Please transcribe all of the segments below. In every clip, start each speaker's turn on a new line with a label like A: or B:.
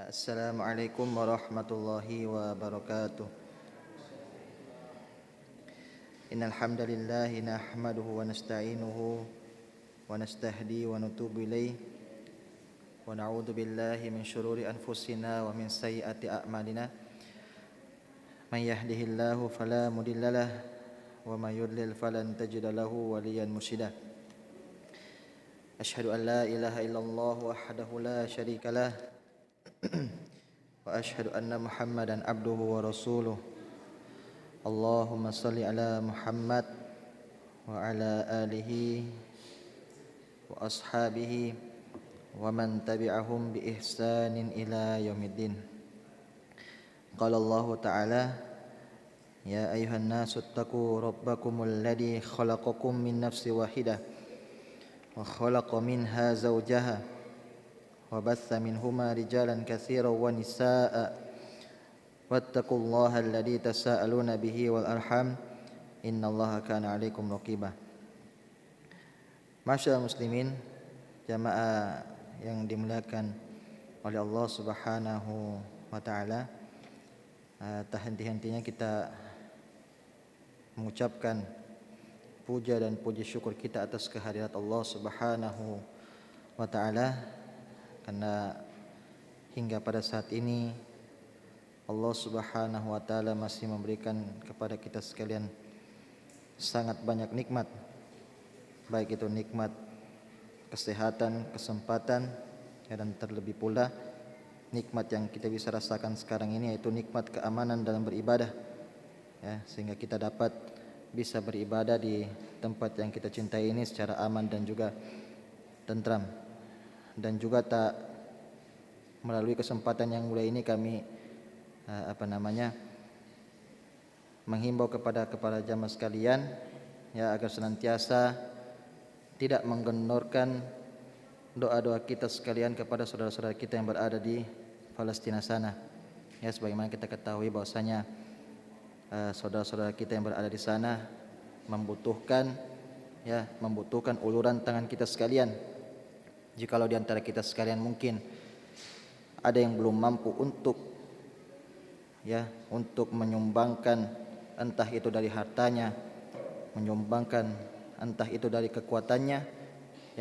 A: Assalamualaikum warahmatullahi wabarakatuh. Innal hamdalillah nahmaduhu wa nasta'inuhu wa nastahdi wa natubu ilaih wa na'udzu billahi min syururi anfusina wa min sayyiati a'malina. May yahdihillahu fala mudhillalah wa may yudlil falan tajida lahu waliyan mursyida. Asyhadu an la ilaha illallah wahdahu la syarikalah wa asyhadu anna Muhammadan abduhu wa rasuluh. Allahumma salli ala Muhammad wa ala alihi wa ashabihi wa man tabi'ahum bi ihsanin ila yaumiddin. Qala Allah Ta'ala, ya ayuhan nasu ittaqu rabbakumul ladzi khalaqakum min nafsin wahidah wa khalaqa minha zawjaha wa batha minhuma rijalan katsiran wa nisaa'a wattaqullaha alladzi tasaaluna bihi wal arham innallaha kana 'alaikum raqiba. Masyaallah muslimin, jamaah yang dimuliakan oleh Allah Subhanahu wa taala, tak henti-hentinya kita mengucapkan puja dan puji syukur kita atas kehadirat Allah Subhanahu wa taala, karena hingga pada saat ini Allah Subhanahu wa taala masih memberikan kepada kita sekalian sangat banyak nikmat, baik itu nikmat kesehatan, kesempatan, dan terlebih pula nikmat yang kita bisa rasakan sekarang ini, yaitu nikmat keamanan dalam beribadah, sehingga kita dapat bisa beribadah di tempat yang kita cintai ini secara aman dan juga tentram. Dan juga tak melalui kesempatan yang mulia ini kami menghimbau kepada jamaah sekalian, agar senantiasa tidak menggendorkan doa-doa kita sekalian kepada saudara-saudara kita yang berada di Palestina sana. Sebagaimana kita ketahui bahwasanya saudara-saudara kita yang berada di sana membutuhkan uluran tangan kita sekalian. Jikalau di antara kita sekalian mungkin ada yang belum mampu untuk menyumbangkan, entah itu dari hartanya, menyumbangkan entah itu dari kekuatannya,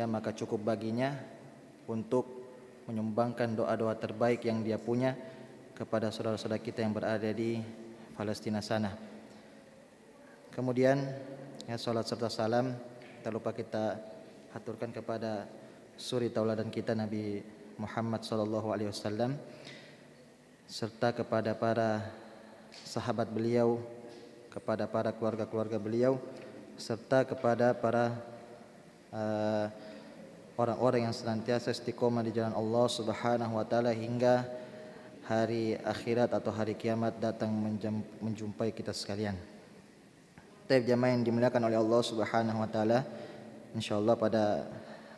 A: maka cukup baginya untuk menyumbangkan doa-doa terbaik yang dia punya kepada saudara-saudara kita yang berada di Palestina sana. Kemudian salat serta salam tak lupa kita haturkan kepada suri tauladan kita Nabi Muhammad sallallahu alaihi wasallam, serta kepada para sahabat beliau, kepada para keluarga-keluarga beliau, serta kepada para orang-orang yang senantiasa istiqomah di jalan Allah Subhanahu wa taala hingga hari akhirat atau hari kiamat datang menjumpai kita sekalian. Taib jamaah yang dimuliakan oleh Allah Subhanahu wa taala, insyaallah pada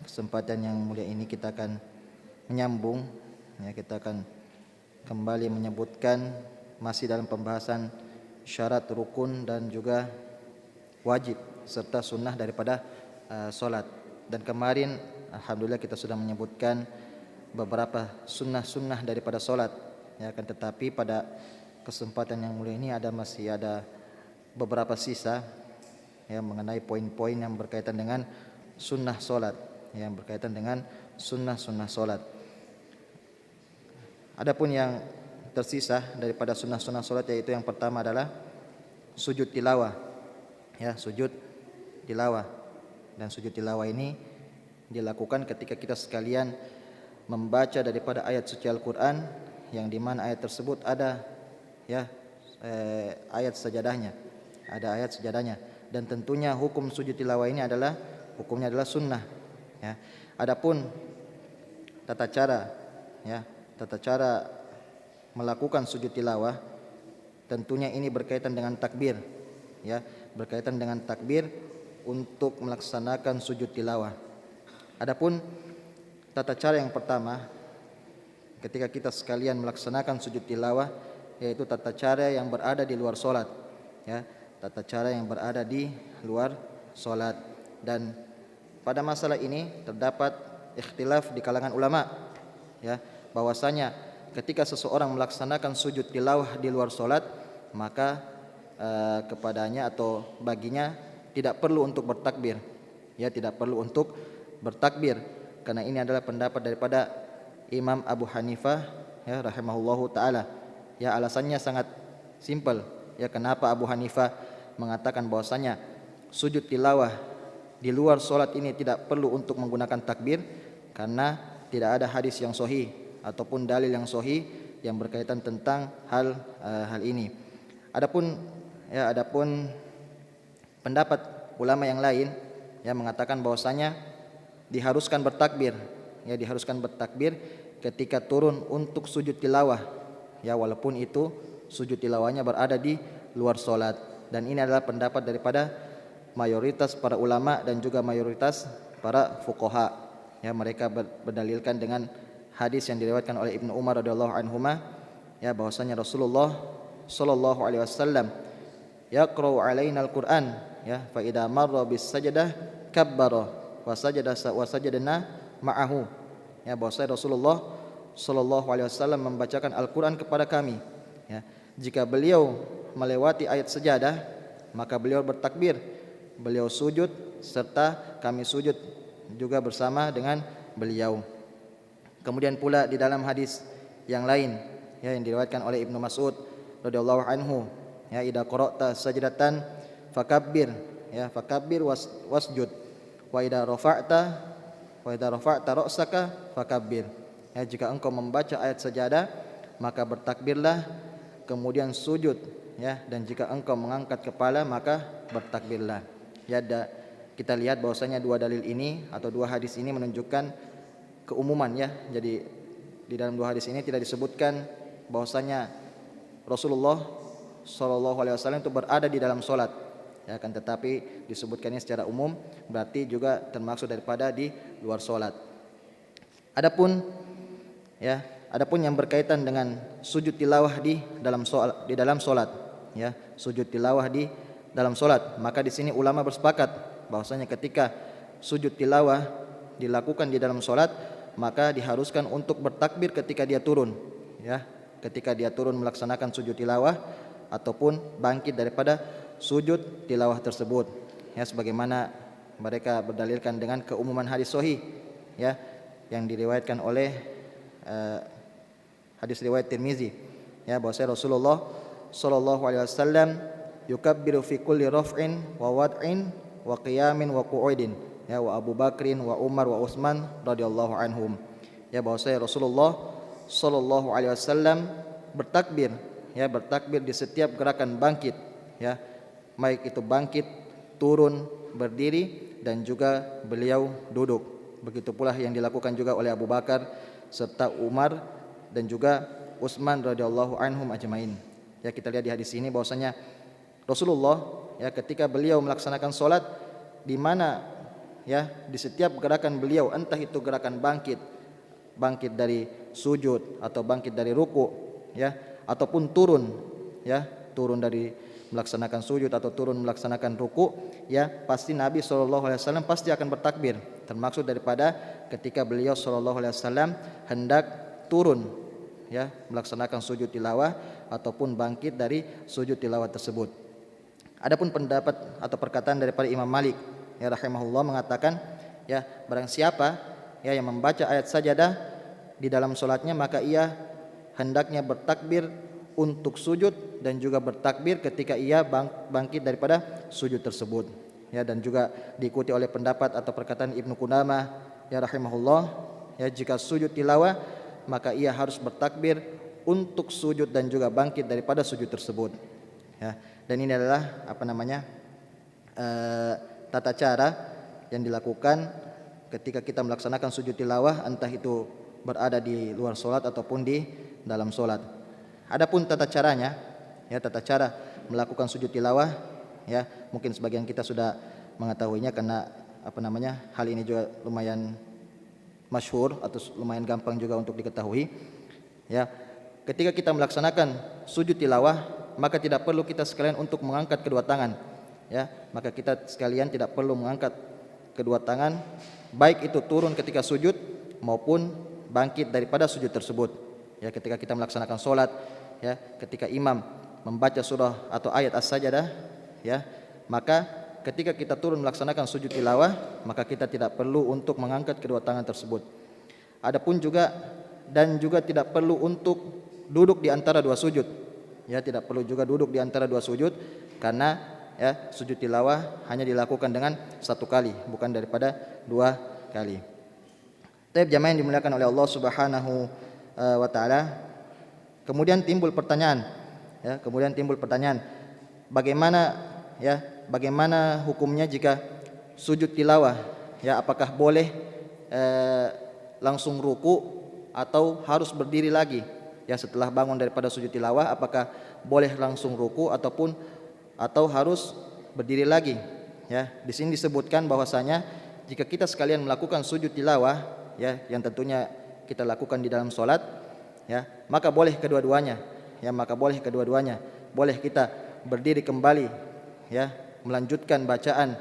A: kesempatan yang mulia ini kita akan menyambung, kita akan kembali menyebutkan masih dalam pembahasan syarat, rukun dan juga wajib serta sunnah daripada solat. Dan kemarin alhamdulillah kita sudah menyebutkan beberapa sunnah-sunnah daripada solat, akan tetapi pada kesempatan yang mulia ini masih ada beberapa sisa mengenai poin-poin yang berkaitan dengan sunnah solat, yang berkaitan dengan sunnah-sunnah solat. Adapun yang tersisa daripada sunnah-sunnah solat, yaitu yang pertama adalah sujud tilawah, sujud tilawah. Dan sujud tilawah ini dilakukan ketika kita sekalian membaca daripada ayat suci Al-Quran, yang dimana ayat tersebut ada ayat sajadahnya, dan tentunya hukum sujud tilawah ini hukumnya adalah sunnah. Adapun tata cara melakukan sujud tilawah, tentunya ini berkaitan dengan takbir, berkaitan dengan takbir untuk melaksanakan sujud tilawah. Adapun tata cara yang pertama ketika kita sekalian melaksanakan sujud tilawah, yaitu tata cara yang berada di luar solat, tata cara yang berada di luar solat. Dan pada masalah ini terdapat ikhtilaf di kalangan ulama, bahwasanya ketika seseorang melaksanakan sujud tilawah di luar solat, maka kepadanya atau baginya tidak perlu untuk bertakbir, ya tidak perlu untuk bertakbir, karena ini adalah pendapat daripada Imam Abu Hanifah, ya rahimahullahu taala. Ya alasannya sangat simpel, ya kenapa Abu Hanifah mengatakan bahwasanya sujud tilawah di luar solat ini tidak perlu untuk menggunakan takbir, karena tidak ada hadis yang sahih ataupun dalil yang sahih yang berkaitan tentang hal ini. Adapun pendapat ulama yang lain yang mengatakan bahwasanya diharuskan bertakbir, ya diharuskan bertakbir ketika turun untuk sujud tilawah, ya walaupun itu sujud tilawahnya berada di luar solat. Dan ini adalah pendapat daripada mayoritas para ulama dan juga mayoritas para fuqaha. Ya mereka berdalilkan dengan hadis yang diriwayatkan oleh Ibnu Umar radhiyallahu anhuma, ya bahwasanya Rasulullah sallallahu alaihi wasallam yaqra'u alaina al-Qur'an, ya fa idza marra bis sajdah kabbara wa sajadna ma'ahu. Ya bahwasanya Rasulullah sallallahu alaihi wasallam membacakan Al-Qur'an kepada kami, ya. Jika beliau melewati ayat sajadah, maka beliau bertakbir, beliau sujud serta kami sujud juga bersama dengan beliau. Kemudian pula di dalam hadis yang lain, ya yang diriwayatkan oleh Ibnu Mas'ud radhiyallahu anhu, ya idza qara'ta sajdatan fakabbir, ya fakabbir wasjud wa idza rafa'ta ra'saka fakabbir. Ya jika engkau membaca ayat sajadah, maka bertakbirlah, kemudian sujud, ya dan jika engkau mengangkat kepala maka bertakbirlah. Ya kita lihat bahwasanya dua dalil ini atau dua hadis ini menunjukkan keumuman, ya. Jadi di dalam dua hadis ini tidak disebutkan bahwasanya Rasulullah sallallahu alaihi wasallam itu berada di dalam salat, ya kan, tetapi disebutkannya secara umum, berarti juga termaksud daripada di luar salat. Adapun yang berkaitan dengan sujud tilawah di dalam salat, ya, sujud tilawah di dalam salat, maka di sini ulama bersepakat bahwasanya ketika sujud tilawah dilakukan di dalam salat, maka diharuskan untuk bertakbir ketika dia turun, ya, ketika dia turun melaksanakan sujud tilawah ataupun bangkit daripada sujud tilawah tersebut, ya sebagaimana mereka berdalilkan dengan keumuman hadis sahih, ya yang diriwayatkan oleh hadis riwayat Tirmizi, ya bahwasanya Rasulullah sallallahu alaihi wasallam yukabbiru fi kulli raf'in wa wad'in wa qiyamin wa qu'udin, ya wa Abu Bakrin wa Umar wa Utsman radhiyallahu anhum. Ya bahwasanya Rasulullah sallallahu alaihi wasallam bertakbir, ya bertakbir di setiap gerakan bangkit, ya baik itu bangkit, turun, berdiri dan juga beliau duduk. Begitu pula yang dilakukan juga oleh Abu Bakar serta Umar dan juga Utsman radhiyallahu anhum ajmain. Ya kita lihat di hadis ini bahwasanya Rasulullah, ya ketika beliau melaksanakan salat, di mana ya di setiap gerakan beliau, entah itu gerakan bangkit dari sujud atau bangkit dari ruku, ya ataupun turun, ya turun dari melaksanakan sujud atau turun melaksanakan ruku, ya pasti Nabi SAW pasti akan bertakbir, termaksud daripada ketika beliau SAW hendak turun, ya melaksanakan sujud tilawah ataupun bangkit dari sujud tilawah tersebut. Adapun pendapat atau perkataan daripada Imam Malik, ya rahimahullah, mengatakan, ya barang siapa ya yang membaca ayat sajadah di dalam salatnya, maka ia hendaknya bertakbir untuk sujud dan juga bertakbir ketika ia bangkit daripada sujud tersebut, ya dan juga diikuti oleh pendapat atau perkataan Ibnu Qudamah, ya rahimahullah, ya jika sujud tilawah maka ia harus bertakbir untuk sujud dan juga bangkit daripada sujud tersebut, ya. Dan ini adalah tata cara yang dilakukan ketika kita melaksanakan sujud tilawah, entah itu berada di luar solat ataupun di dalam solat. Adapun tata caranya, ya tata cara melakukan sujud tilawah, ya mungkin sebagian kita sudah mengetahuinya karena hal ini juga lumayan masyhur atau lumayan gampang juga untuk diketahui, ya. Ketika kita melaksanakan sujud tilawah, maka tidak perlu kita sekalian untuk mengangkat kedua tangan, ya maka kita sekalian tidak perlu mengangkat kedua tangan, baik itu turun ketika sujud maupun bangkit daripada sujud tersebut, Ya, ketika kita melaksanakan solat, ya, ketika imam membaca surah atau ayat as-sajdah, ya, maka ketika kita turun melaksanakan sujud tilawah, maka kita tidak perlu untuk mengangkat kedua tangan tersebut. Adapun juga tidak perlu untuk duduk di antara dua sujud. Ya, tidak perlu juga duduk di antara dua sujud karena ya sujud tilawah hanya dilakukan dengan satu kali, bukan daripada dua kali. Taib jamaah yang dimuliakan oleh Allah Subhanahu wa taala. Kemudian timbul pertanyaan, bagaimana hukumnya jika sujud tilawah? Ya, apakah boleh langsung ruku atau harus berdiri lagi? Ya, setelah bangun daripada sujud tilawah, apakah boleh langsung ruku atau harus berdiri lagi? Ya, di sini disebutkan bahwasanya jika kita sekalian melakukan sujud tilawah, ya, yang tentunya kita lakukan di dalam solat, ya, maka boleh kedua-duanya. Boleh kita berdiri kembali, ya, melanjutkan bacaan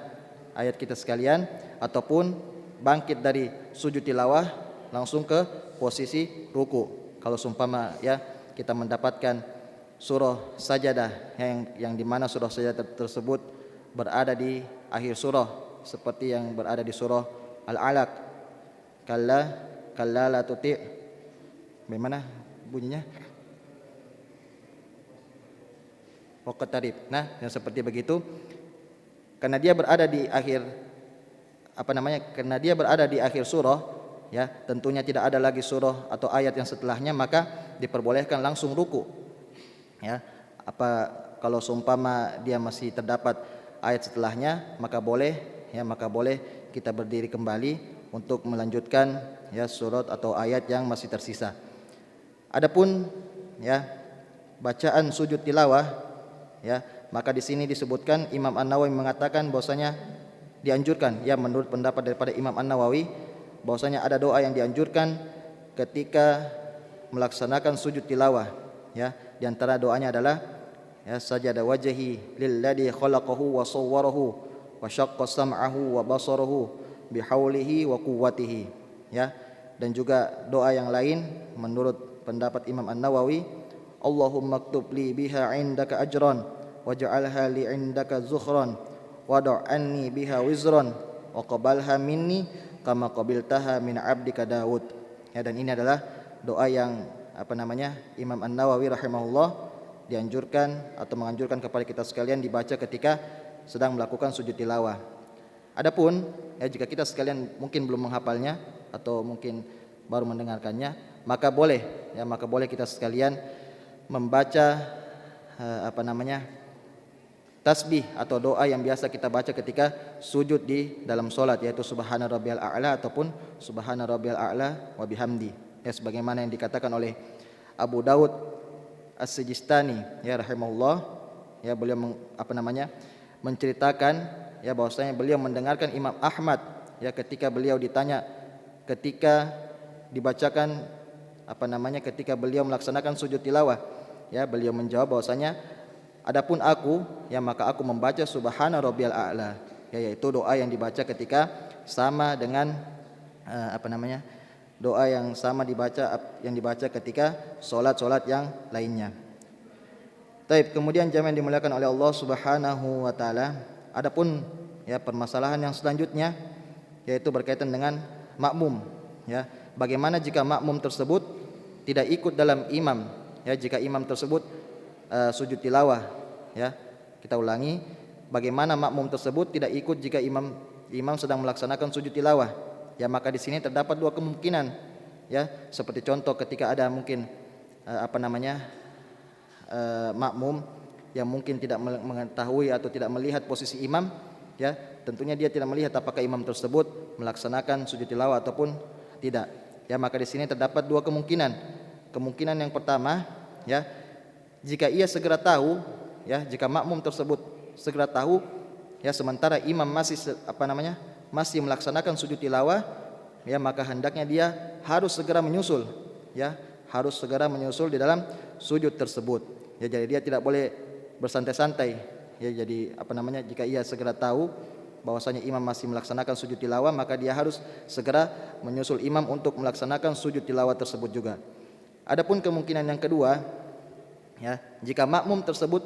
A: ayat kita sekalian, ataupun bangkit dari sujud tilawah langsung ke posisi ruku. Kalau seumpama ya kita mendapatkan surah sajadah yang dimana surah sajadah tersebut berada di akhir surah, seperti yang berada di surah Al-Alaq, kalla la tuti', bagaimana bunyinya? Waqtarib. Nah, yang seperti begitu, karena dia berada di akhir surah, ya, tentunya tidak ada lagi surah atau ayat yang setelahnya, maka diperbolehkan langsung ruku. Ya, kalau seumpama dia masih terdapat ayat setelahnya, maka boleh kita berdiri kembali untuk melanjutkan ya surat atau ayat yang masih tersisa. Adapun ya bacaan sujud tilawah, ya, maka di sini disebutkan Imam An-Nawawi mengatakan bahwasanya dianjurkan, ya, menurut pendapat daripada Imam An-Nawawi, bahwasanya ada doa yang dianjurkan ketika melaksanakan sujud tilawah. Ya, di antara doanya adalah ya sajada wajhi lilladzi khalaqahu wa sawwarahu wa syaqqa sam'ahu wa basarahu bihaulihi wa quwwatihi. Ya, dan juga doa yang lain menurut pendapat Imam An-Nawawi, Allahumma aktub li biha indaka ajran waj'alha li indaka zukhran wada' anni biha wizran wa qabalha minni kama qabiltaha min 'abdika Daud. Ya, dan ini adalah doa yang Imam An-Nawawi rahimahullah dianjurkan atau menganjurkan kepada kita sekalian dibaca ketika sedang melakukan sujud tilawah. Adapun ya jika kita sekalian mungkin belum menghafalnya atau mungkin baru mendengarkannya, maka boleh kita sekalian membaca tasbih atau doa yang biasa kita baca ketika sujud di dalam salat, yaitu subhana rabbiyal a'la ataupun subhana rabbiyal a'la wa bihamdi. Ya, sebagaimana yang dikatakan oleh Abu Daud As-Sijistani ya rahimahullah, ya, beliau menceritakan ya bahwasanya beliau mendengarkan Imam Ahmad ya ketika beliau ditanya ketika dibacakan ketika beliau melaksanakan sujud tilawah, ya, beliau menjawab bahwasanya adapun aku, ya, maka aku membaca subhana rabbiyal a'la, ya, yaitu doa yang dibaca ketika sama dengan doa yang sama dibaca ketika solat yang lainnya. Taib, kemudian jamaah yang dimuliakan oleh Allah Subhanahu wa taala, adapun ya permasalahan yang selanjutnya yaitu berkaitan dengan makmum, ya. Bagaimana jika makmum tersebut tidak ikut dalam imam, ya, jika imam tersebut sujud tilawah, ya. Kita ulangi, bagaimana makmum tersebut tidak ikut jika imam sedang melaksanakan sujud tilawah. Ya, maka di sini terdapat dua kemungkinan, ya. Seperti contoh ketika ada mungkin makmum yang mungkin tidak mengetahui atau tidak melihat posisi imam, ya, tentunya dia tidak melihat apakah imam tersebut melaksanakan sujud tilawah ataupun tidak. Ya, maka di sini terdapat dua kemungkinan. Kemungkinan yang pertama, ya, jika ia segera tahu, ya, jika makmum tersebut segera tahu, ya, sementara imam masih melaksanakan sujud tilawah, ya, maka hendaknya dia harus segera menyusul, ya, harus segera menyusul di dalam sujud tersebut. Ya, jadi dia tidak boleh bersantai-santai. Ya, jadi jika ia segera tahu bahwasanya imam masih melaksanakan sujud tilawah, maka dia harus segera menyusul imam untuk melaksanakan sujud tilawah tersebut juga. Adapun kemungkinan yang kedua, ya, jika makmum tersebut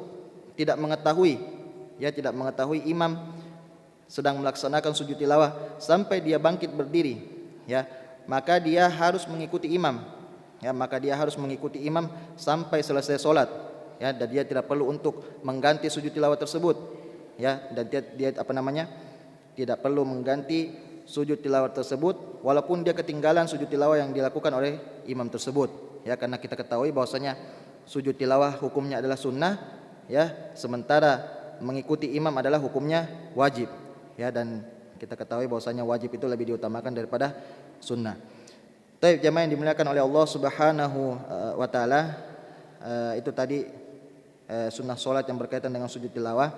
A: tidak mengetahui, tidak mengetahui imam sedang melaksanakan sujud tilawah sampai dia bangkit berdiri, ya, maka dia harus mengikuti imam, maka dia harus mengikuti imam sampai selesai solat, dan dia tidak perlu untuk mengganti sujud tilawah tersebut, dan dia tidak perlu mengganti sujud tilawah tersebut walaupun dia ketinggalan sujud tilawah yang dilakukan oleh imam tersebut, karena kita ketahui bahwasanya sujud tilawah hukumnya adalah sunnah, sementara mengikuti imam adalah hukumnya wajib, dan kita ketahui bahwasanya wajib itu lebih diutamakan daripada sunnah. Baik, jamaah yang dimuliakan oleh Allah Subhanahu wa taala, itu tadi sunnah salat yang berkaitan dengan sujud tilawah.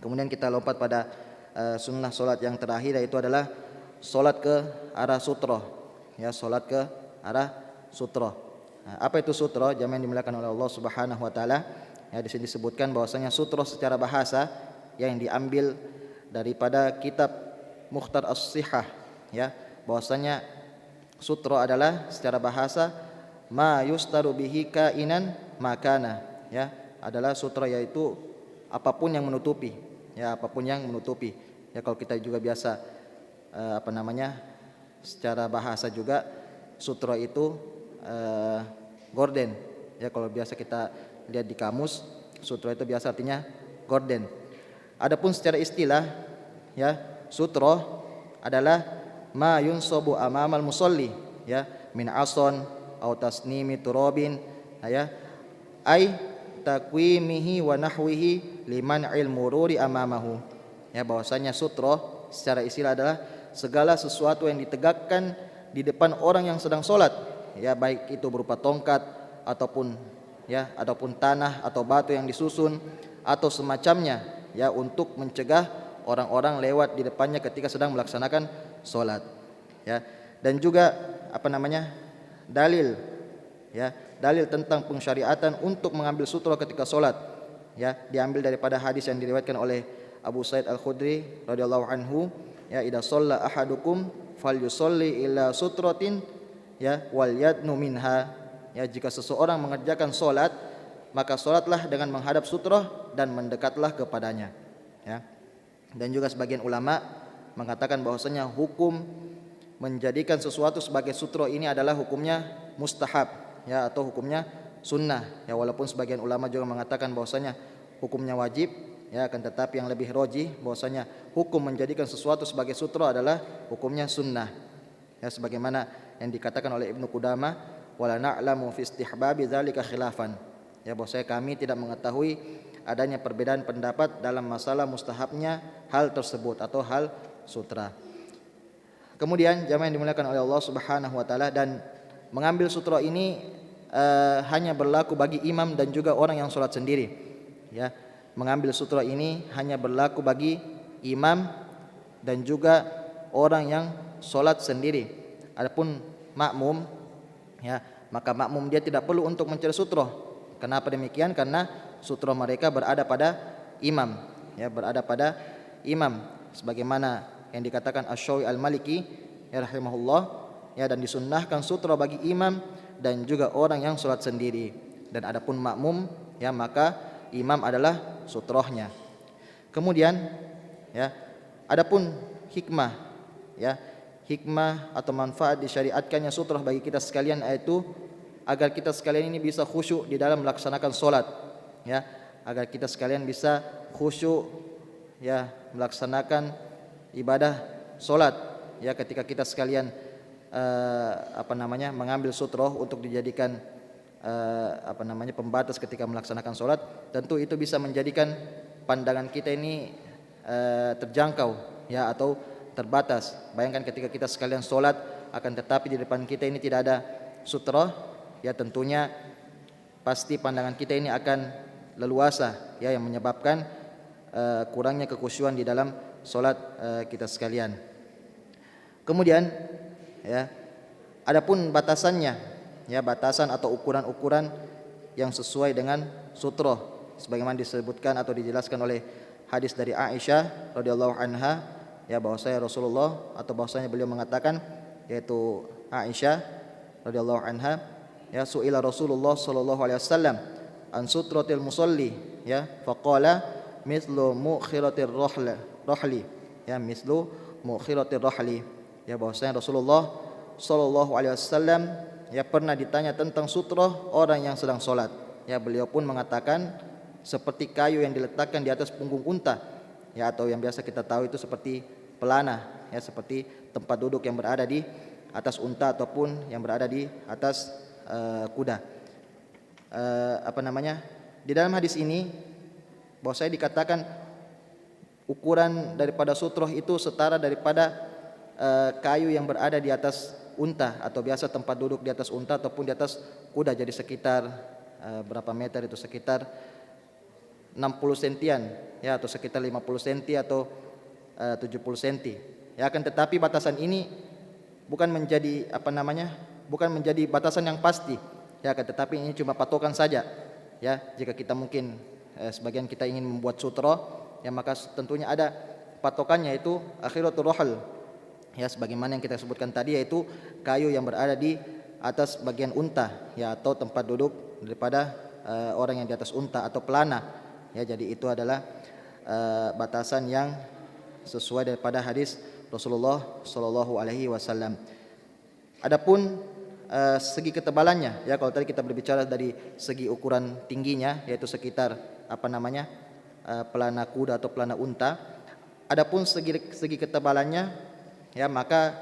A: Kemudian kita lompat pada sunnah salat yang terakhir, yaitu adalah salat ke arah sutroh, salat ke arah sutroh. Apa itu sutroh? Jamaah yang dimuliakan oleh Allah Subhanahu wa taala, di sini disebutkan bahwasanya sutroh secara bahasa yang diambil daripada kitab Mukhtar As-Sihah, bahwasanya sutroh adalah secara bahasa ma yustaru bihi kainan makana, adalah sutroh yaitu apapun yang menutupi, apapun yang menutupi. Kalau kita juga biasa secara bahasa juga sutroh itu gorden, kalau biasa kita lihat di kamus, sutroh itu biasa artinya gorden. Adapun secara istilah, sutroh adalah ma yunsabu amamal musalli, min ason atau tasnimi turabin, ay takwimihi wa nahwihi liman mururi amamahu, bahwasanya sutroh secara istilah adalah segala sesuatu yang ditegakkan di depan orang yang sedang sholat, baik itu berupa tongkat ataupun tanah atau batu yang disusun atau semacamnya, untuk mencegah orang-orang lewat di depannya ketika sedang melaksanakan sholat, dan juga dalil, dalil tentang pensyariatan untuk mengambil sutroh ketika sholat, diambil daripada hadis yang diriwayatkan oleh Abu Sa'id Al-Khudri radhiyallahu anhu, idza shalla ahadukum falyusalli ila sutratin, wal yadnu minha, jika seseorang mengerjakan sholat maka sholatlah dengan menghadap sutroh dan mendekatlah kepadanya, Dan juga sebagian ulama mengatakan bahwasanya hukum menjadikan sesuatu sebagai sutroh ini adalah hukumnya mustahab, atau hukumnya sunnah, walaupun sebagian ulama juga mengatakan bahwasanya hukumnya wajib, akan tetapi yang lebih rajih bahwasanya hukum menjadikan sesuatu sebagai sutroh adalah hukumnya sunnah, sebagaimana yang dikatakan oleh Ibnu Qudamah, wala na'lamu fi istihbabi dzalika khilafan, bahwasanya kami tidak mengetahui adanya perbedaan pendapat dalam masalah mustahabnya hal tersebut atau hal sutra. Kemudian jamaah yang dimuliakan oleh Allah Subhanahu wa taala, dan mengambil sutra ini hanya berlaku bagi imam dan juga orang yang sholat sendiri, mengambil sutra ini hanya berlaku bagi imam dan juga orang yang sholat sendiri. Adapun makmum, maka makmum dia tidak perlu untuk mencari sutroh. Kenapa demikian? Karena sutroh mereka berada pada imam, berada pada imam, sebagaimana yang dikatakan Asy-Syafi'i Al-Maliki rahimahullah, dan disunnahkan sutroh bagi imam dan juga orang yang sholat sendiri. Dan adapun makmum, maka imam adalah sutrohnya. Kemudian, adapun hikmah, hikmah atau manfaat disyariatkannya sutroh bagi kita sekalian, yaitu agar kita sekalian ini bisa khusyuk di dalam melaksanakan sholat, agar kita sekalian bisa khusyuk, melaksanakan ibadah sholat, ketika kita sekalian mengambil sutroh untuk dijadikan pembatas ketika melaksanakan sholat, tentu itu bisa menjadikan pandangan kita ini terjangkau, atau terbatas. Bayangkan ketika kita sekalian sholat, akan tetapi di depan kita ini tidak ada sutroh, tentunya pasti pandangan kita ini akan leluasa, yang menyebabkan kurangnya kekhusyuan di dalam sholat kita sekalian. Kemudian, adapun batasannya, batasan atau ukuran-ukuran yang sesuai dengan sutroh, sebagaimana disebutkan atau dijelaskan oleh hadis dari Aisyah radhiyallahu anha, bahwasanya Rasulullah atau bahwasanya beliau mengatakan, yaitu Aisyah radhiyallahu anha, ya su'ila Rasulullah sallallahu alaihi wasallam an sutratil musalli, ya faqala mislu mukhiratir rahli, ya mislu mukhiratir rahli, ya bahwasanya Rasulullah sallallahu alaihi wasallam ya pernah ditanya tentang sutroh orang yang sedang sholat, ya beliau pun mengatakan seperti kayu yang diletakkan di atas punggung unta, ya atau yang biasa kita tahu itu seperti pelana, ya seperti tempat duduk yang berada di atas unta ataupun yang berada di atas kuda. Di dalam hadis ini bahwa saya dikatakan ukuran daripada sutroh itu setara daripada kayu yang berada di atas unta atau biasa tempat duduk di atas unta ataupun di atas kuda, jadi sekitar berapa meter itu, sekitar 60 sentian, ya atau sekitar 50 senti atau 70 senti. Ya akan tetapi batasan ini bukan menjadi bukan menjadi batasan yang pasti, ya akan tetapi ini cuma patokan saja, ya jika kita mungkin sebagian kita ingin membuat sutro, ya maka tentunya ada patokannya, yaitu akhiratul rahl, ya sebagaimana yang kita sebutkan tadi, yaitu kayu yang berada di atas bagian unta, ya atau tempat duduk daripada orang yang di atas unta atau pelana, ya jadi itu adalah batasan yang sesuai daripada hadis Rasulullah sallallahu alaihi wasallam. Adapun segi ketebalannya, ya kalau tadi kita berbicara dari segi ukuran tingginya, yaitu sekitar pelana kuda atau pelana unta. Adapun segi ketebalannya, ya maka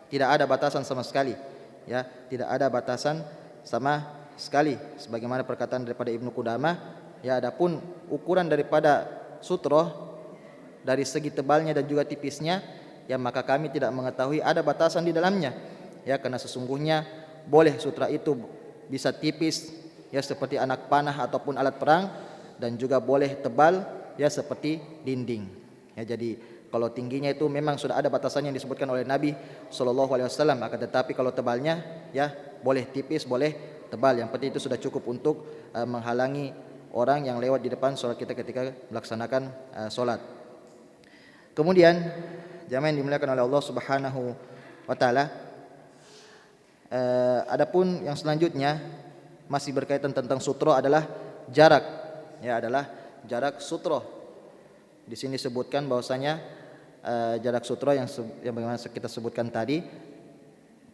A: tidak ada batasan sama sekali, ya tidak ada batasan sama sekali sebagaimana perkataan daripada Ibnu Qudamah. Ya adapun ukuran daripada sutroh dari segi tebalnya dan juga tipisnya, ya maka kami tidak mengetahui ada batasan di dalamnya, ya karena sesungguhnya boleh sutra itu bisa tipis, ya seperti anak panah ataupun alat perang, dan juga boleh tebal, ya seperti dinding. Ya jadi kalau tingginya itu memang sudah ada batasannya yang disebutkan oleh Nabi sallallahu alaihi wasallam, akan tetapi kalau tebalnya ya boleh tipis, boleh tebal, yang penting itu sudah cukup untuk menghalangi orang yang lewat di depan sholat kita ketika melaksanakan sholat. Kemudian jamaah yang dimuliakan oleh Allah Subhanahu wa taala, adapun yang selanjutnya masih berkaitan tentang sutro adalah jarak, ya adalah jarak sutro. Di sini sebutkan bahwasanya jarak sutro yang bagaimana kita sebutkan tadi.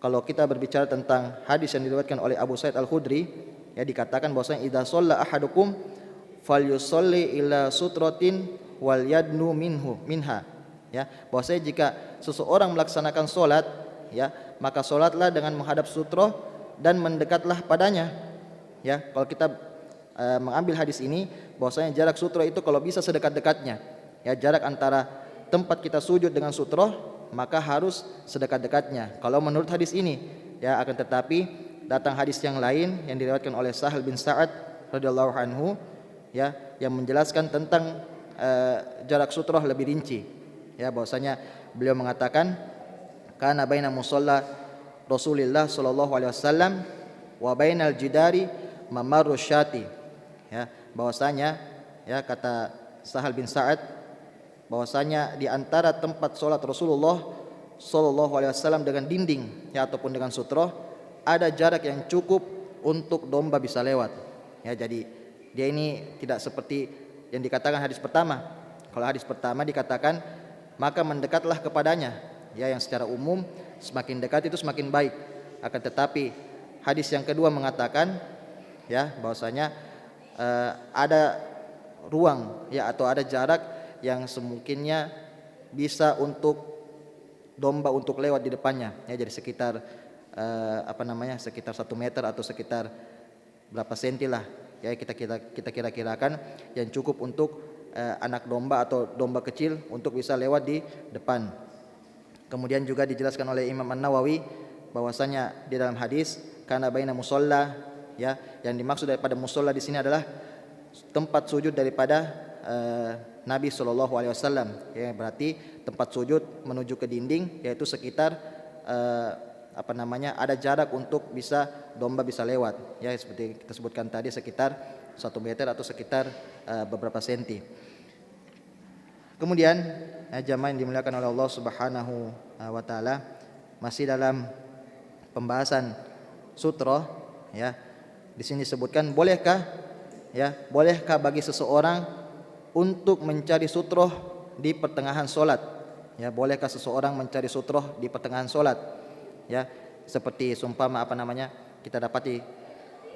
A: Kalau kita berbicara tentang hadis yang diriwayatkan oleh Abu Sa'id Al-Khudri, ya dikatakan bahwasanya idza shalla ahadukum falyusalli ila sutratin wal yadnu minha, ya bahwasanya jika seseorang melaksanakan solat, ya maka solatlah dengan menghadap sutro dan mendekatlah padanya. Ya kalau kita mengambil hadis ini bahwasanya jarak sutro itu kalau bisa sedekat-dekatnya, ya jarak antara tempat kita sujud dengan sutro maka harus sedekat-dekatnya kalau menurut hadis ini, ya akan tetapi datang hadis yang lain yang diriwayatkan oleh Sahal bin Sa'ad radhiyallahu anhu, ya yang menjelaskan tentang jarak sutroh lebih rinci, ya bahwasanya beliau mengatakan kana baina musalla Rasulillah sallallahu alaihi wasallam wa bainal jidari mamarru syati, ya bahwasanya ya kata Sahal bin Sa'ad bahwasanya di antara tempat salat Rasulullah sallallahu alaihi wasallam dengan dinding, ya ataupun dengan sutroh ada jarak yang cukup untuk domba bisa lewat. Ya jadi dia ini tidak seperti yang dikatakan hadis pertama. Kalau hadis pertama dikatakan maka mendekatlah kepadanya, ya yang secara umum semakin dekat itu semakin baik. Akan tetapi hadis yang kedua mengatakan ya bahwasanya ada ruang, ya atau ada jarak yang semungkinnya bisa untuk domba untuk lewat di depannya, ya jadi sekitar sekitar 1 meter atau sekitar berapa senti lah, ya kita kira-kirakan yang cukup untuk anak domba atau domba kecil untuk bisa lewat di depan. Kemudian juga dijelaskan oleh Imam An-Nawawi bahwasanya di dalam hadis kana baina musalla, ya yang dimaksud daripada musalla di sini adalah tempat sujud daripada Nabi sallallahu alaihi wasallam, ya berarti tempat sujud menuju ke dinding, yaitu sekitar ada jarak untuk bisa domba bisa lewat, ya seperti kita sebutkan tadi sekitar 1 meter atau sekitar beberapa senti. Kemudian jamaah yang dimuliakan oleh Allah Subhanahu wa taala, masih dalam pembahasan sutro, Ya. Di sini disebutkan bolehkah bagi seseorang untuk mencari sutroh di pertengahan solat? Ya, bolehkah seseorang mencari sutroh di pertengahan solat? Ya, seperti sumpama kita dapati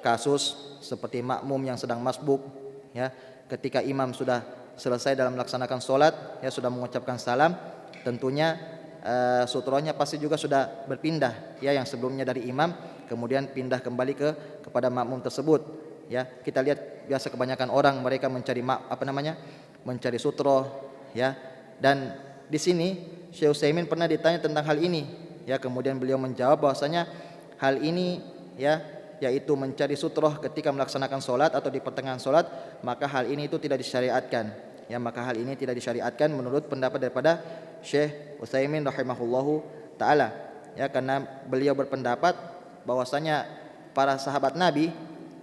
A: kasus seperti makmum yang sedang masbuk, ya, ketika imam sudah selesai dalam melaksanakan solat, ya, sudah mengucapkan salam, tentunya sutrohnya pasti juga sudah berpindah, ya, yang sebelumnya dari imam kemudian pindah kembali kepada makmum tersebut. Ya, kita lihat biasa kebanyakan orang mereka mencari mencari sutroh, ya. Dan di sini Syekh Utsaimin pernah ditanya tentang hal ini, ya, kemudian beliau menjawab bahwasanya hal ini, ya, yaitu mencari sutroh ketika melaksanakan solat atau di pertengahan solat, maka hal ini itu tidak disyariatkan. Ya, maka hal ini tidak disyariatkan menurut pendapat daripada Syekh Utsaimin rahimahullahu taala. Ya, karena beliau berpendapat bahwasanya para sahabat Nabi,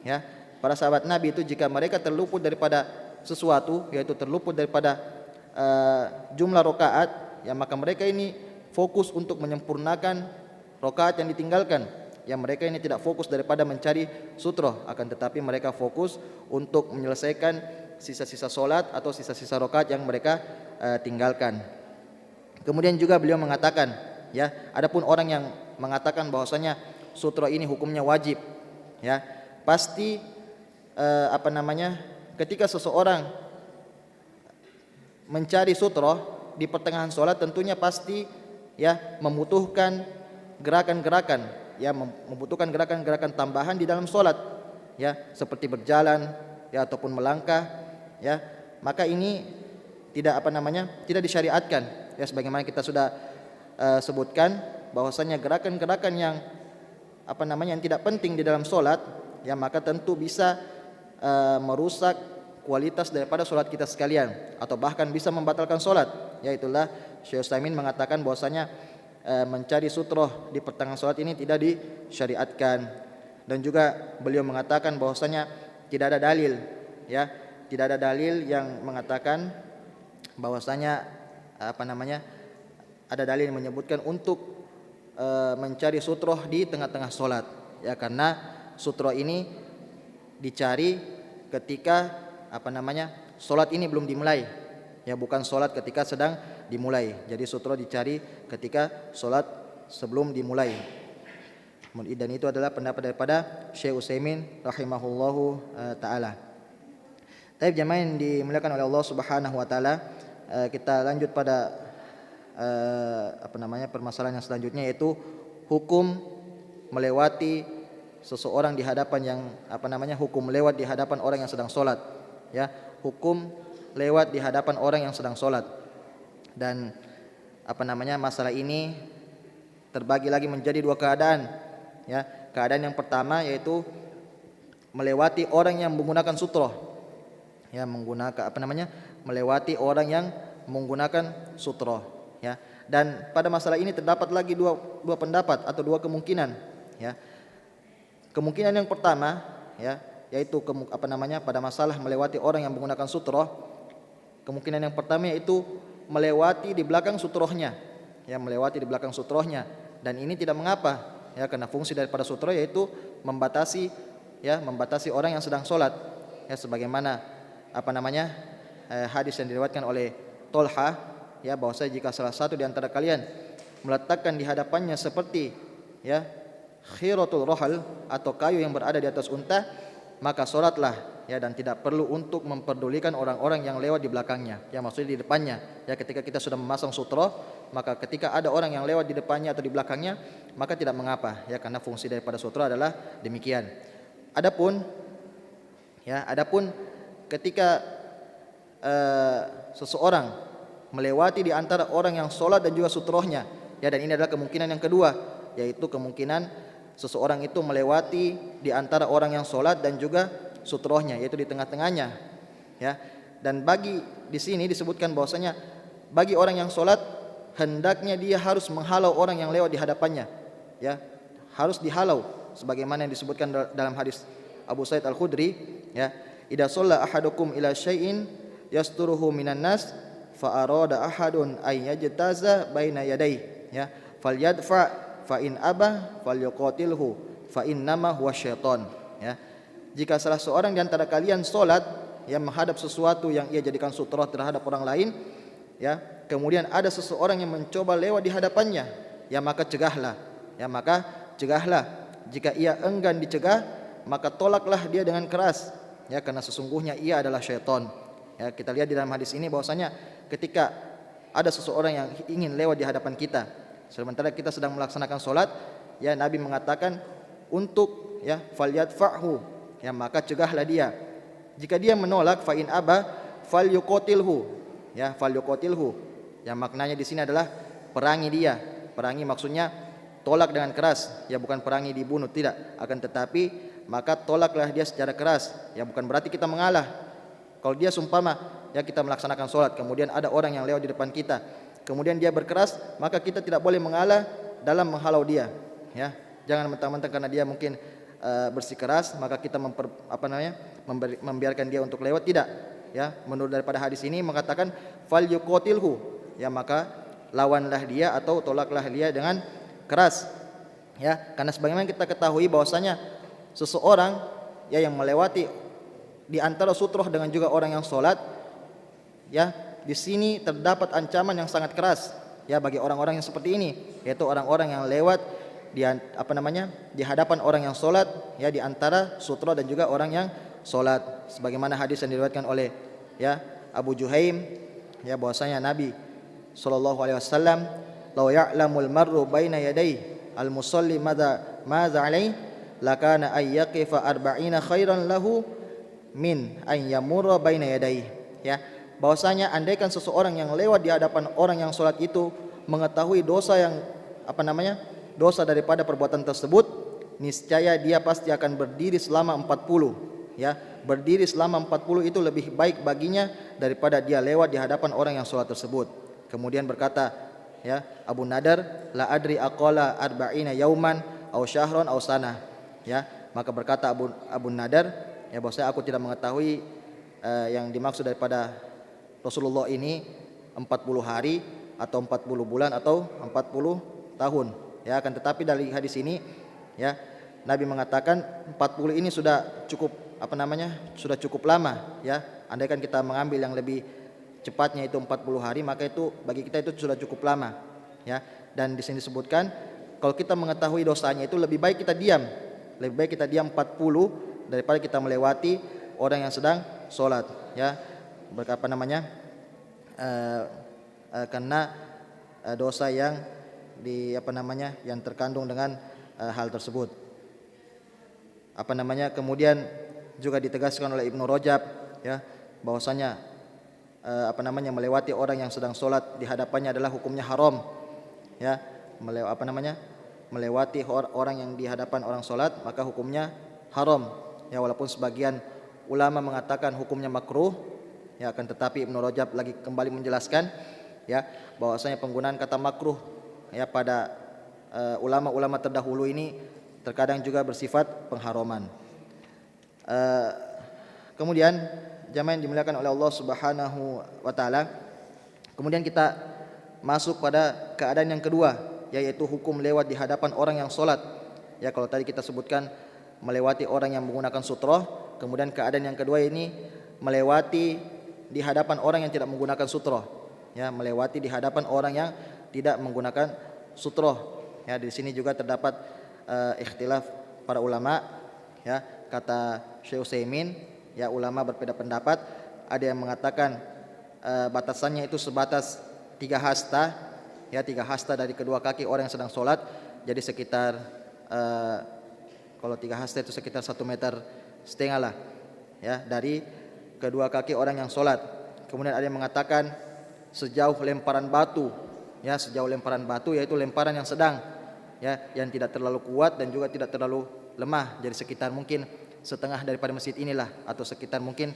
A: ya, para sahabat Nabi itu jika mereka terluput daripada sesuatu, yaitu terluput daripada jumlah rakaat, ya, maka mereka ini fokus untuk menyempurnakan rakaat yang ditinggalkan. Ya, mereka ini tidak fokus daripada mencari sutroh, akan tetapi mereka fokus untuk menyelesaikan sisa-sisa solat atau sisa-sisa rakaat yang mereka tinggalkan. Kemudian juga beliau mengatakan, ya, adapun orang yang mengatakan bahwasanya sutroh ini hukumnya wajib, ya, pasti ketika seseorang mencari sutroh di pertengahan solat tentunya pasti, ya, membutuhkan gerakan-gerakan, ya, membutuhkan gerakan-gerakan tambahan di dalam solat, ya, seperti berjalan, ya, ataupun melangkah, ya, maka ini tidak disyariatkan, ya, sebagaimana kita sudah sebutkan bahwasanya gerakan-gerakan yang yang tidak penting di dalam solat, ya, maka tentu bisa merusak kualitas daripada solat kita sekalian atau bahkan bisa membatalkan solat. Yaitulah Syekh Utsaimin mengatakan bahwasanya mencari sutroh di pertengahan solat ini tidak disyariatkan. Dan juga beliau mengatakan bahwasanya tidak ada dalil, ya, tidak ada dalil yang mengatakan bahwasanya ada dalil yang menyebutkan untuk mencari sutroh di tengah-tengah solat, ya, karena sutroh ini dicari ketika solat ini belum dimulai, ya, bukan solat ketika sedang dimulai. Jadi sutroh dicari ketika solat sebelum dimulai. Dan itu adalah pendapat daripada Syekh Utsaimin rahimahullahu taala. Tapi jemaah yang dimuliakan oleh Allah Subhanahu wa taala, kita lanjut pada permasalahan yang selanjutnya, yaitu hukum melewati seseorang di hadapan yang hukum lewat di hadapan orang yang sedang solat, ya, hukum lewat di hadapan orang yang sedang solat. Dan masalah ini terbagi lagi menjadi dua keadaan, ya. Keadaan yang pertama yaitu melewati orang yang menggunakan sutroh, ya, melewati orang yang menggunakan sutroh, ya. Dan pada masalah ini terdapat lagi dua pendapat atau dua kemungkinan, ya. Kemungkinan yang pertama, ya, yaitu pada masalah melewati orang yang menggunakan sutroh, kemungkinan yang pertama yaitu melewati di belakang sutrohnya, ya, melewati di belakang sutrohnya. Dan ini tidak mengapa, ya, karena fungsi daripada sutroh yaitu membatasi orang yang sedang solat, ya, sebagaimana hadis yang diriwayatkan oleh Tolha, ya, bahwasanya jika salah satu di antara kalian meletakkan di hadapannya seperti, ya, khiratul rohal atau kayu yang berada di atas unta, maka solatlah, ya, dan tidak perlu untuk memperdulikan orang-orang yang lewat di belakangnya, ya, maksudnya di depannya. Ya, ketika kita sudah memasang sutroh, maka ketika ada orang yang lewat di depannya atau di belakangnya, maka tidak mengapa, ya, karena fungsi daripada sutroh adalah demikian. Adapun ketika seseorang melewati di antara orang yang solat dan juga sutrohnya, ya, dan ini adalah kemungkinan yang kedua, yaitu kemungkinan seseorang itu melewati di antara orang yang solat dan juga sutrohnya, yaitu di tengah-tengahnya, ya. Dan di sini disebutkan bahwasanya bagi orang yang solat hendaknya dia harus menghalau orang yang lewat di hadapannya, ya, harus dihalau sebagaimana yang disebutkan dalam hadis Abu Sa'id Al-Khudri, ya, idza shalla ahadukum ila syai'in yasturuhu minan nas fa arada ahadun ay yajtaza baina yadayhi, ya, falyadfa fa in aba falyuqatilhu fa innama huwa syaiton. Ya, jika salah seorang di antara kalian salat yang menghadap sesuatu yang ia jadikan sutra terhadap orang lain, ya, kemudian ada seseorang yang mencoba lewat di hadapannya, ya maka cegahlah. Ya, maka cegahlah. Jika ia enggan dicegah, maka tolaklah dia dengan keras. Ya, karena sesungguhnya ia adalah syaitan. Ya, kita lihat di dalam hadis ini bahwasanya ketika ada seseorang yang ingin lewat di hadapan kita, sementara kita sedang melaksanakan solat, ya Nabi mengatakan untuk ya falyadfa'hu, ya maka cegahlah dia. Jika dia menolak, fa in aba falyuqatilhu, ya falyuqatilhu. Yang maknanya di sini adalah perangi dia. Perangi maksudnya tolak dengan keras, ya bukan perangi dibunuh, tidak. Akan tetapi maka tolaklah dia secara keras, ya bukan berarti kita mengalah. Kalau dia sumpama ya kita melaksanakan sholat, kemudian ada orang yang lewat di depan kita, kemudian dia berkeras, maka kita tidak boleh mengalah dalam menghalau dia. Ya, jangan mentang-mentang karena dia mungkin bersikeras, maka kita membiarkan dia untuk lewat, tidak. Ya, menurut daripada hadis ini mengatakan fal yuqatilhu, ya maka lawanlah dia atau tolaklah dia dengan keras. Ya, karena sebagaimana kita ketahui bahwasanya seseorang ya yang melewati di antara sutroh dengan juga orang yang sholat, ya di sini terdapat ancaman yang sangat keras ya bagi orang-orang yang seperti ini, yaitu orang-orang yang lewat di di hadapan orang yang sholat, ya di antara sutroh dan juga orang yang sholat. Sebagaimana hadis yang diriwayatkan oleh ya Abu Juhaim, ya bahwasanya Nabi sallallahu alaihi wasallam, "Law ya'lamul marru baina yaday al-musalli madza alaihi lakana ay yaqifa arba'ina khairan lahu min an yamurra baina yadayhi." Ya, bahwasanya andaikan seseorang yang lewat di hadapan orang yang sholat itu mengetahui dosa yang dosa daripada perbuatan tersebut, niscaya dia pasti akan berdiri selama 40. Ya, berdiri selama 40 itu lebih baik baginya daripada dia lewat di hadapan orang yang sholat tersebut. Kemudian berkata ya Abu Nadar, la adri aqala arba'ina yauman aw syahran aw sanah. Ya, maka berkata Abu Nadar, ya bahwasanya aku tidak mengetahui yang dimaksud daripada Rasulullah ini 40 hari atau 40 bulan atau 40 tahun. Ya, akan tetapi dari hadis ini ya Nabi mengatakan 40 ini sudah cukup sudah cukup lama ya. Andaikan kita mengambil yang lebih cepatnya itu 40 hari, maka itu bagi kita itu sudah cukup lama ya. Dan di sini disebutkan kalau kita mengetahui dosanya itu lebih baik kita diam. Lebih baik kita diam 40 daripada kita melewati orang yang sedang sholat ya, karena dosa yang yang terkandung dengan hal tersebut. Kemudian juga ditegaskan oleh Ibnu Rajab ya bahwasanya melewati orang yang sedang sholat di hadapannya adalah hukumnya haram ya. Melewati orang yang di hadapan orang sholat maka hukumnya haram ya, walaupun sebagian ulama mengatakan hukumnya makruh ya, akan tetapi Ibnu Rajab lagi kembali menjelaskan ya bahwasanya penggunaan kata makruh ya pada ulama-ulama terdahulu ini terkadang juga bersifat pengharaman. Kemudian jamaah yang dimuliakan oleh Allah Subhanahu wa taala, kemudian kita masuk pada keadaan yang kedua, yaitu hukum lewat di hadapan orang yang sholat. Ya, kalau tadi kita sebutkan melewati orang yang menggunakan sutroh, kemudian keadaan yang kedua ini melewati di hadapan orang yang tidak menggunakan sutroh. Ya, melewati di hadapan orang yang tidak menggunakan sutroh. Ya, di sini juga terdapat ikhtilaf para ulama. Ya, kata Syekh Utsaimin, ya ulama berbeda pendapat. Ada yang mengatakan batasannya itu sebatas 3 hasta. Ya, 3 hasta dari kedua kaki orang yang sedang sholat. Jadi sekitar kalau 3 hasta itu sekitar 1,5 meter lah ya dari kedua kaki orang yang sholat. Kemudian ada yang mengatakan sejauh lemparan batu ya, sejauh lemparan batu, yaitu lemparan yang sedang ya, yang tidak terlalu kuat dan juga tidak terlalu lemah. Jadi sekitar mungkin setengah daripada masjid inilah, atau sekitar mungkin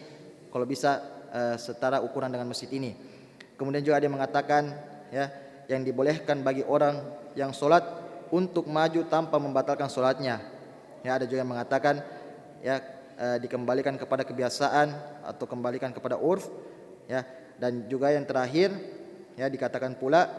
A: kalau bisa setara ukuran dengan masjid ini. Kemudian juga ada yang mengatakan ya yang dibolehkan bagi orang yang sholat untuk maju tanpa membatalkan sholatnya. Ya, ada juga yang mengatakan ya dikembalikan kepada kebiasaan atau kembalikan kepada urf ya. Dan juga yang terakhir ya dikatakan pula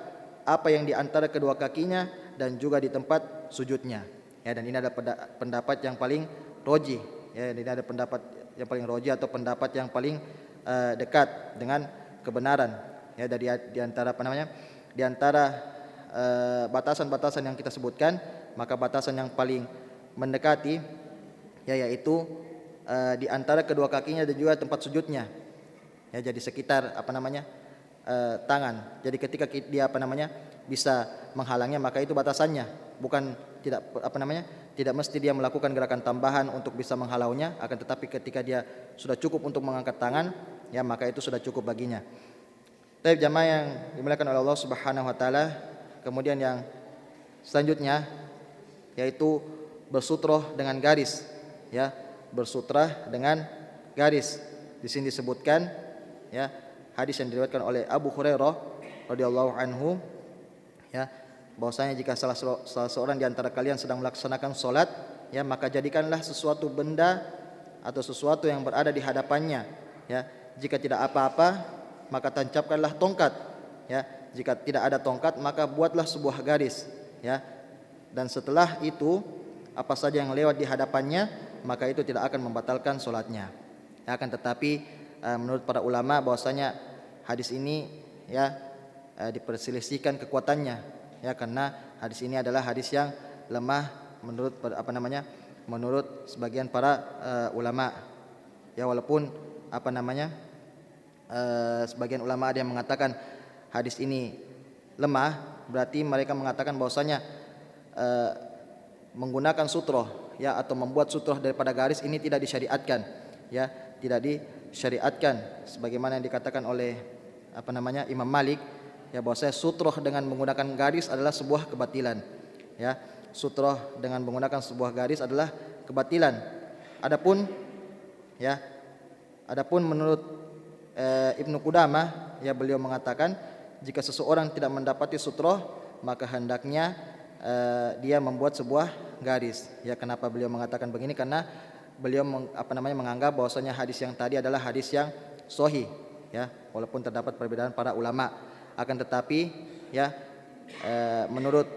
A: apa yang di antara kedua kakinya dan juga di tempat sujudnya. Ya, dan ini adalah pendapat yang paling roji. Ya, ini ada pendapat yang paling roji atau pendapat yang paling dekat dengan kebenaran. Ya, dari di antara di antara batasan-batasan yang kita sebutkan, maka batasan yang paling mendekati ya yaitu di antara kedua kakinya dan juga tempat sujudnya. Ya, jadi sekitar tangan. Jadi ketika dia bisa menghalangnya, maka itu batasannya. Bukan tidak mesti dia melakukan gerakan tambahan untuk bisa menghalaunya, akan tetapi ketika dia sudah cukup untuk mengangkat tangan, ya maka itu sudah cukup baginya. Tapi jamaah yang dimuliakan oleh Allah Subhanahu wa taala, kemudian yang selanjutnya yaitu bersutroh dengan garis, ya, bersutrah dengan garis. Di sini disebutkan ya hadis yang diriwayatkan oleh Abu Hurairah radhiyallahu anhu, ya, bahwasanya jika salah seorang di antara kalian sedang melaksanakan salat, ya, maka jadikanlah sesuatu benda atau sesuatu yang berada di hadapannya, ya. Jika tidak apa-apa, maka tancapkanlah tongkat, ya. Jika tidak ada tongkat, maka buatlah sebuah garis, ya. Dan setelah itu apa saja yang lewat di hadapannya, maka itu tidak akan membatalkan salatnya. Ya, akan tetapi menurut para ulama bahwasanya hadis ini ya diperselisihkan kekuatannya, ya, karena hadis ini adalah hadis yang lemah menurut menurut sebagian para ulama. Ya, walaupun sebagian ulama ada yang mengatakan hadis ini lemah, berarti mereka mengatakan bahwasanya menggunakan sutroh, ya, atau membuat sutroh daripada garis ini tidak disyariatkan, ya, tidak disyariatkan sebagaimana yang dikatakan oleh Imam Malik, ya, bahwasanya sutroh dengan menggunakan garis adalah sebuah kebatilan, ya. Sutroh dengan menggunakan sebuah garis adalah kebatilan. Adapun menurut Ibnu Qudamah, ya, beliau mengatakan jika seseorang tidak mendapati sutroh, maka hendaknya dia membuat sebuah garis. Ya, kenapa beliau mengatakan begini? Karena beliau menganggap bahwasanya hadis yang tadi adalah hadis yang sahih, ya, walaupun terdapat perbedaan para ulama. Akan tetapi ya menurut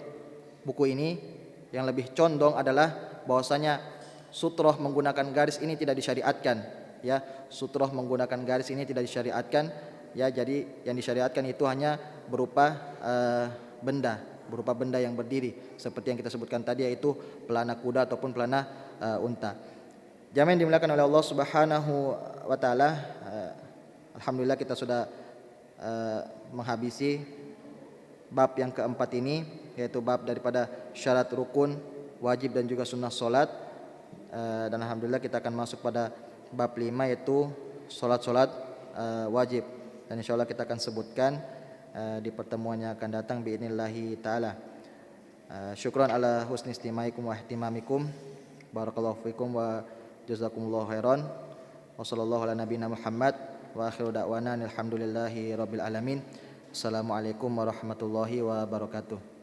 A: buku ini yang lebih condong adalah bahwasanya sutroh menggunakan garis ini tidak disyariatkan, ya. Sutroh menggunakan garis ini tidak disyariatkan, ya. Jadi yang disyariatkan itu hanya berupa benda yang berdiri seperti yang kita sebutkan tadi, yaitu pelana kuda ataupun pelana unta. Jamaah yang dimuliakan oleh Allah Subhanahu wa taala, alhamdulillah kita sudah menghabisi bab yang keempat ini, yaitu bab daripada syarat rukun, wajib dan juga sunnah salat. Dan alhamdulillah kita akan masuk pada bab 5, yaitu salat wajib, dan insyaallah kita akan sebutkan di pertemuan yang akan datang biidznillah taala. Syukran ala husni istimaikum wa ihtimamikum. Barakallahu fikum wa jazakumullahu khairan. Wa sallallahu ala nabiyina Muhammad wa akhiru da'wana alhamdulillahi rabbil alamin. Assalamualaikum warahmatullahi wabarakatuh.